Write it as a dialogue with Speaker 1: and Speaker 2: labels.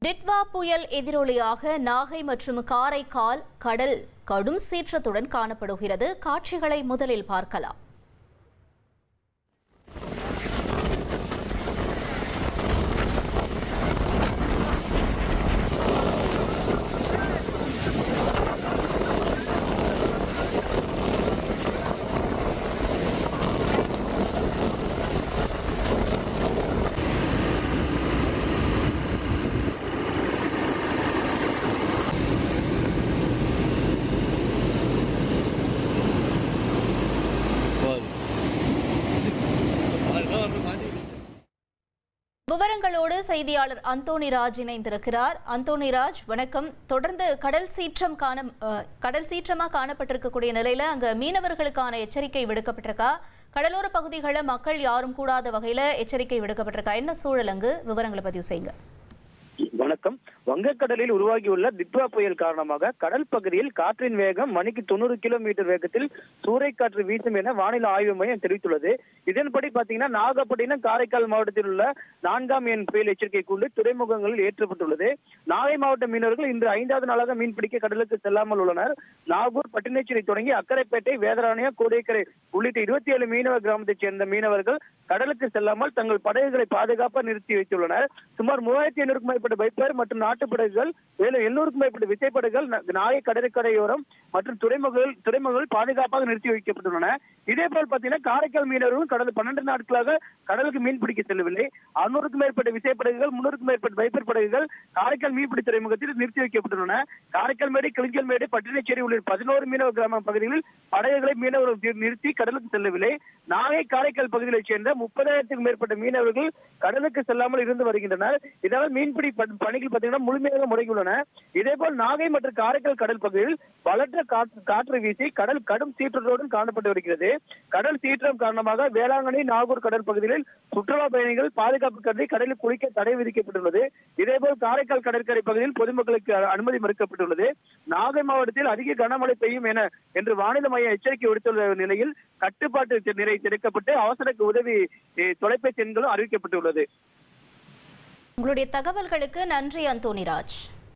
Speaker 1: டிட்வா புயல் எதிரொலியாக நாகை மற்றும் காரைக்கால் கடல் கடும் சீற்றத்துடன் காணப்படுகிறது. காட்சிகளை முதலில் பார்க்கலாம். விவரங்களோடு செய்தியாளர் அந்தோணிராஜ் இணைந்திருக்கிறார். அந்தோணிராஜ், வணக்கம். தொடர்ந்து கடல் சீற்றமா காணப்பட்டிருக்கக்கூடிய நிலையில அங்க மீனவர்களுக்கான எச்சரிக்கை விடுக்கப்பட்டிருக்கா? கடலோர பகுதிகளில் மக்கள் யாரும் கூடாத வகையில எச்சரிக்கை விடுக்கப்பட்டிருக்கா? என்ன சூழல் அங்கு? விவரங்களை பதிவு செய்யுங்க.
Speaker 2: வணக்கம். வங்கக்கடலில் உருவாகியுள்ள டிட்வா புயல் காரணமாக கடல் பகுதியில் காற்றின் வேகம் மணிக்கு 90 கிலோமீட்டர் வேகத்தில் சூறைக்காற்று வீசும் என வானிலை ஆய்வு மையம் தெரிவித்துள்ளது. இதன்படி பாத்தீங்கன்னா நாகப்பட்டினம், காரைக்கால் மாவட்டத்தில் உள்ள 4ஆம் எண் புயல் எச்சரிக்கை கூண்டு துறைமுகங்களில் ஏற்றப்பட்டுள்ளது. நாகை மாவட்ட மீனவர்கள் இன்று 5வது நாளாக மீன்பிடிக்க கடலுக்கு செல்லாமல் உள்ளனர். நாகூர், பட்டினச்சேரி தொடங்கி அக்கரைப்பேட்டை, வேதராணியா, கோடியக்கரை உள்ளிட்ட 27 மீனவ கிராமத்தைச் சேர்ந்த மீனவர்கள் கடலுக்கு செல்லாமல் தங்கள் படகுகளை பாதுகாப்பாக நிறுத்தி வைத்துள்ளனர். சுமார் 3500க்கும் மேற்பட்ட பைப்பர் மற்றும் நாட்டுப்படகுகள், 700க்கும் மேற்பட்ட விசைப்படகுகள் நாகை கடற்கரையோரம் மற்றும் துறைமுகங்கள் பாதுகாப்பாக நிறுத்தி வைக்கப்பட்டுள்ளன. இதேபோல் பாத்தீங்கன்னா காரைக்கால் மீனவர்கள் கடல் 12 நாட்களாக கடலுக்கு மீன் பிடிக்க செல்லவில்லை. 600க்கும் மேற்பட்ட விசைப்படகுகள், 300க்கும் மேற்பட்ட பைப்பர் படகுகள் காரைக்கால் மீன்பிடி துறைமுகத்தில் நிறுத்தி வைக்கப்பட்டுள்ளன. காரைக்கால் மேடு, கிளிஞ்சல்மேடு, பட்டினச்சேரி உள்ளிட்ட 11 மீனவ கிராம பகுதிகளில் படகுகளை மீனவர்கள் நிறுத்தி கடலுக்கு செல்லவில்லை. நாகை, காரைக்கால் பகுதிகளைச் சேர்ந்த 30,000க்கும் மேற்பட்ட மீனவர்கள் கடலுக்கு செல்லாமல் இருந்து வருகின்றனர். இதனால் மீன்பிடி பணிகள் பார்த்தீங்கன்னா முழுமையாக முடங்கியுள்ளன. இதேபோல் நாகை மற்றும் காரைக்கால் கடல் பகுதியில் பலத்த காற்று வீசி கடல் கடும் சீற்றத்துடன் காணப்பட்டு வருகிறது. கடல் சீற்றம் காரணமாக வேளாங்கண்ணி, நாகூர் கடல் பகுதிகளில் சுற்றுலா பயணிகள் பாதுகாப்பு கருதி கடலில் குளிக்க தடை விதிக்கப்பட்டுள்ளது. இதேபோல் காரைக்கால் கடற்கரை பகுதியில் பொதுமக்களுக்கு அனுமதி மறுக்கப்பட்டுள்ளது. நாகை மாவட்டத்தில் அதிக கனமழை பெய்யும் என்று வானிலை மையம் எச்சரிக்கை விடுத்துள்ள நிலையில் கட்டுப்பாட்டு நிலை திறக்கப்பட்டு அவசர உதவி தொலைபேசி எண்களும் அறிவிக்கப்பட்டுள்ளது.
Speaker 1: உங்களுடைய தகவல்களுக்கு நன்றி அந்தோணிராஜ்.